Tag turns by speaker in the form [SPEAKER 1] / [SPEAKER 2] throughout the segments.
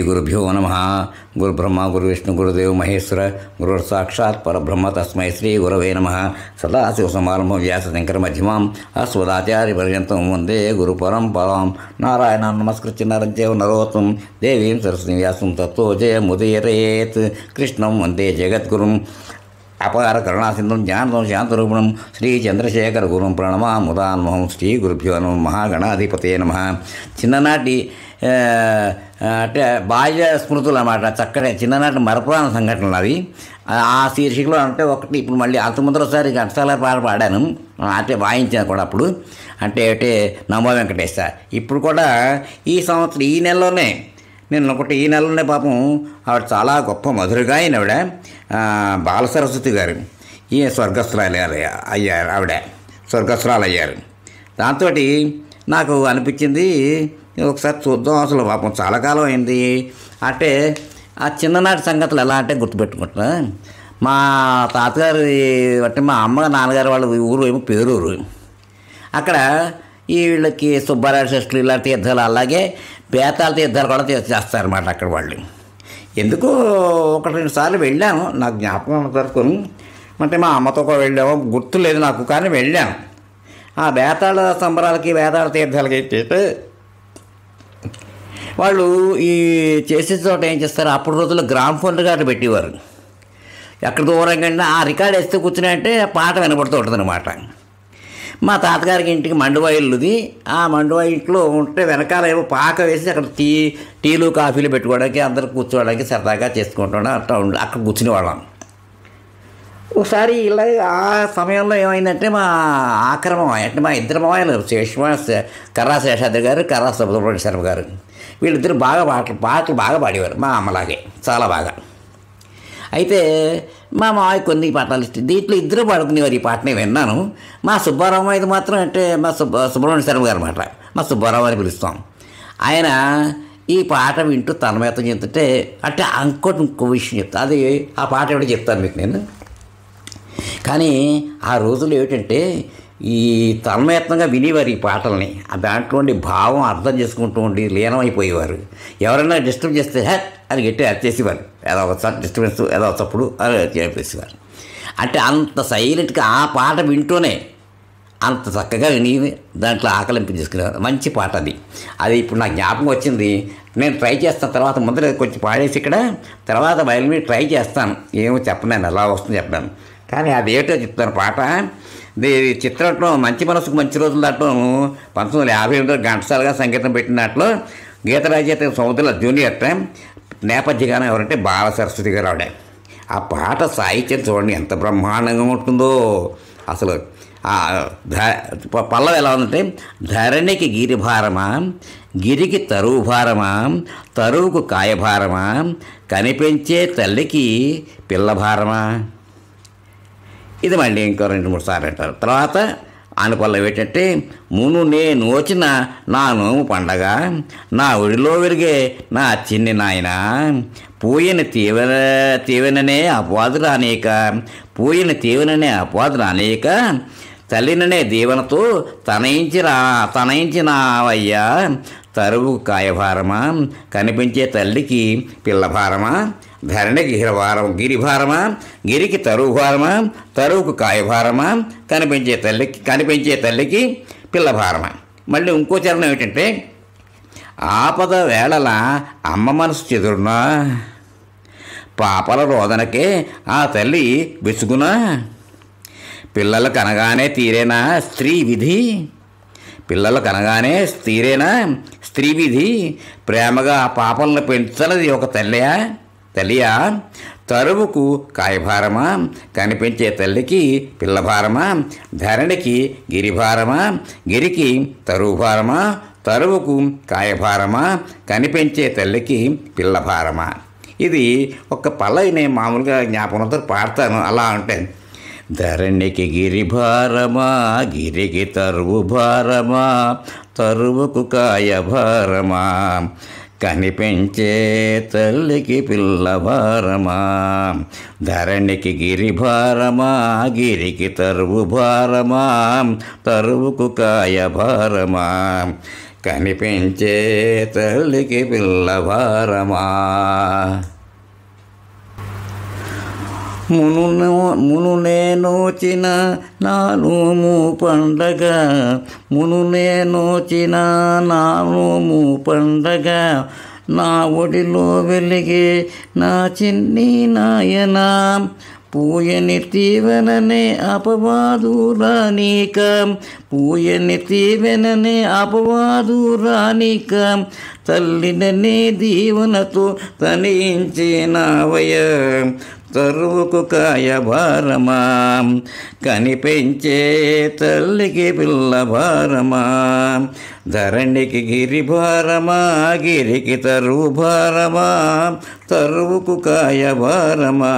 [SPEAKER 1] గురుభ్యో నమః. గురు బ్రహ్మ గురు విష్ణు గురుదేవ మహేశ్వర గురు సాక్షాత్ పరబ్రహ్మ తస్మై శ్రీ గురవే నమః. సదాశివ సమారంభం వ్యాస శంకర మధ్యమాం అస్మదాచార్య పర్యంతం వందే గురు పరంపరాం. నారాయణ నమస్కృత్య నరం చైవ నరోత్తం దేవీం సరస్వతీం వ్యాసం తత్తో జయముదీరయేత్. కృష్ణం వందే జగద్గురుం అపార కరుణాసింధుం జ్ఞానం శాంతరూపణం శ్రీ చంద్రశేఖర గురుం ప్రణమాముదాన్మహం. శ్రీ గురుభ్యో నమః. మహాగణాధిపతే నమః. చిన్ననాటి అంటే బాల్య స్మృతులు అన్నమాట. చక్కటి చిన్ననాటి మరపురాని సంఘటనలు అవి. ఆ శీర్షికలో అంటే ఒకటి ఇప్పుడు మళ్ళీ అంత ముందరసారి ఘంటసాల పాట పాడాను, అంటే వాయించాను కూడా అప్పుడు. అంటే నమో వెంకటేశ. ఇప్పుడు కూడా ఈ సంవత్సరం ఈ నెలలోనే నేను ఈ నెలలోనే పాపం ఆవిడ చాలా గొప్ప మధురగాయని ఆవిడ బాల సరస్వతి గారు. ఈ స్వర్గస్థురాలు అయ్యారు, ఆవిడ స్వర్గస్థురాలు అయ్యారు. దాంతో నాకు అనిపించింది ఒకసారి చూద్దాం, అసలు పాపం చాలా కాలం అయింది. అంటే ఆ చిన్ననాటి సంగతులు ఎలా అంటే గుర్తుపెట్టుకుంటున్నా. మా తాతగారు అంటే మా అమ్మ నాన్నగారు వాళ్ళ ఊరు ఏమో పేరూరు. అక్కడ ఈ వీళ్ళకి సుబ్బారావు షష్ఠులు ఇలాంటి తీర్థాలు, అలాగే బేతాల తీర్థాలు కూడా చేస్తారన్నమాట అక్కడ వాళ్ళు. ఎందుకో ఒకటి రెండు సార్లు వెళ్ళాను, నాకు జ్ఞాపకం వరకు. అంటే మా అమ్మతో కూడా వెళ్ళాము, గుర్తు లేదు నాకు, కానీ వెళ్ళాను. ఆ బేతాళ సంబరాలకి బేతాళ తీర్థాలకి ఏంటంటే వాళ్ళు ఈ చేసే చోట ఏం చేస్తారు, అప్పుడు రోజుల్లో గ్రామ్ఫోన్ రికార్డు పెట్టేవారు. ఎక్కడ దూరంగా ఆ రికార్డు వేస్తే కూర్చున్నాయంటే పాట వినబడుతూ ఉంటుంది అనమాట. మా తాతగారికి ఇంటికి మండువాయిల్లుది. ఆ మండువాయి ఇంట్లో ఉంటే వెనకాల ఏమో పాక వేసి అక్కడ టీలు కాఫీలు పెట్టుకోవడానికి, అందరూ కూర్చోవడానికి సరదాగా చేసుకుంటాం. అక్కడ కూర్చునేవాళ్ళం. ఒకసారి ఇలా ఆ సమయంలో ఏమైందంటే మా ఆక్రమం అంటే మా ఇద్దరు మామయ్యలు కర్రా శేషాద్రి గారు, కర్రా సుబ్రహ్మణ్య శర్మ గారు, వీళ్ళిద్దరు బాగా పాటలు బాగా పాడేవారు, మా అమ్మలాగే చాలా బాగా. అయితే మా మావయ్య కొన్ని పాటలు ఇష్టం, దీంట్లో ఇద్దరు పాడుకునేవారు. ఈ పాటనే విన్నాను. మా సుబ్బారావు అయితే మాత్రం అంటే మా సుబ్రహ్మణ్య శర్మ గారు అన్నమాట, మా సుబ్బారావు అని పిలుస్తాం. ఆయన ఈ పాట వింటూ తన్మయత్వం చెప్తుంటే అంటే ఇంకో విషయం చెప్తా, అది ఆ పాట ఏమిటో చెప్తాను మీకు నేను. కానీ ఆ రోజుల్లో ఏమిటంటే ఈ తన్మయత్నంగా వినేవారు ఈ పాటల్ని, దాంట్లో భావం అర్థం చేసుకుంటూ ఉండి లీనమైపోయేవారు. ఎవరైనా డిస్టర్బ్ చేస్తే అని గట్టి అరిచేసేవారు, ఏదో ఒకసారి డిస్టర్బెన్స్ ఏదో చప్పుడు అని చెప్పేసేవారు. అంటే అంత సైలెంట్గా ఆ పాట వింటూనే అంత చక్కగా విని దాంట్లో ఆకలింపించేసుకునేవారు. మంచి పాట అది ఇప్పుడు నాకు జ్ఞాపకం వచ్చింది. నేను ట్రై చేస్తాను, తర్వాత ముందర కొంచెం పాడేసి ఇక్కడ తర్వాత బయలు మీద ట్రై చేస్తాను. ఏమో చెప్పను, ఎలా వస్తుందో చెప్పాను, కానీ అదేటో చెప్తాను. పాట చిత్రంలో మంచి మనసుకు మంచి రోజుల దాంట్లో 1958 ఘంటసాలగా సంగీతం పెట్టిన దాంట్లో గీత రచయిత సముద్ర జూనియర్ నేపథ్యగానం ఎవరంటే బాల సరస్వతి గారు ఆవిడ. ఆ పాట సాహిత్యం చూడండి ఎంత బ్రహ్మాండంగా ఉంటుందో. అసలు పల్లవి ఎలా ఉందంటే, ధరణికి గిరిభారమా, గిరికి తరువు భారమా, తరువుకు కాయభారమా, కనిపించే తల్లికి పిల్లభారమా. ఇది మళ్ళీ ఇంకో 2-3 సార్లు అంటారు. తర్వాత ఆనపల్లవి ఏంటంటే, మును నే నోచిన నా నోము పండగ, నా ఒడిలో విరిగే నా చిన్ని నాయన, పూయని తీవననే అపవాదులు అనేక, పూయని తీవననే అపవాదులు అనేక, తల్లిననే దీవెనతో తనయించినావయ్యా, తరువు కాయభారమా, కనిపించే తల్లికి పిల్లభారమా, ధరణికి గిరిభారమా, గిరికి తరువు భారమా, తరువుకు కాయభారమా, కనిపించే తల్లికి పిల్లభారమా. మళ్ళీ ఇంకో చరణం ఏమిటంటే, ఆపద వేళల అమ్మ మనసు చెదురునా, పాపల రోదనకే ఆ తల్లి విసుగునా, పిల్లలు కనగానే తీరేనా స్త్రీ విధి, పిల్లలు కనగానే తీరేనా స్త్రీ విధి, ప్రేమగా పాపలను పెంచలది ఒక తల్లియా, తరువుకు కాయభారమా, కనిపించే తల్లికి పిల్లభారమా, ధరణికి గిరిభారమా, గిరికి తరువు భారమా, తరువుకు కాయభారమా, కనిపించే తల్లికి పిల్లభారమా. ఇది ఒక పల్లవి నేను మామూలుగా జ్ఞాపకంతో పాడతాను. అలా అంటే, ధరణికి గిరిభారమా, గిరికి తరువు భారమా, తరువుకు కాయభారమా, కనిపించే తల్లికి పిల్లభారమా, ధరణికి గిరిభారమా, గిరికి తరువు భారమా, తరువుకు కాయభారమా, కనిపించే తల్లికి పిల్లవారమా. మునునే నోచిన నాలుము పండగ, మునునే నోచిన నాలుము పండగ, నా ఒడిలో వెలిగే నా చిన్ని నాయన, పూయని తీవెననే అపవాదు రానిక, పూయని తీవెననే అపవాదు రానిక, తల్లిననే దీవెనతో తనించినావయ, తరువుకు కాయభారమా, కనిపించే తల్లికి పిల్లభారమా, ధరణికి గిరిభారమా, గిరికి తరువు భారమా, తరువుకు కాయభారమా,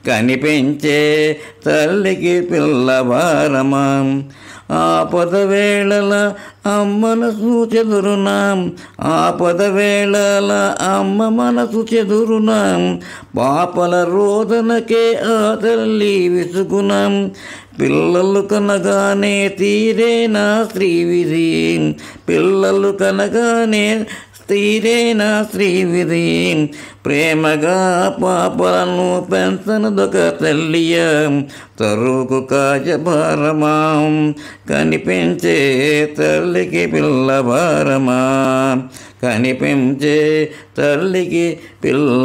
[SPEAKER 1] కనిపించే తల్లికి పిల్లభారమా. ఆపద వేళల అమ్మనసు చెదురునాం, ఆపద వేళల అమ్మ మనసు చెదురునాం, పాపల రోదనకే ఆ తల్లి విసుగునాం, పిల్లలు కనగానే తీరేనా శ్రీవిధి, పిల్లలు కనగానే తీరేనా శ్రీవిధి, ప్రేమగా పాపలను పెంచనదొక తల్లియ, తరువుకు కాజభారమా, కనిపించే తల్లికి పిల్లభారమా, కనిపించే తల్లికి పిల్ల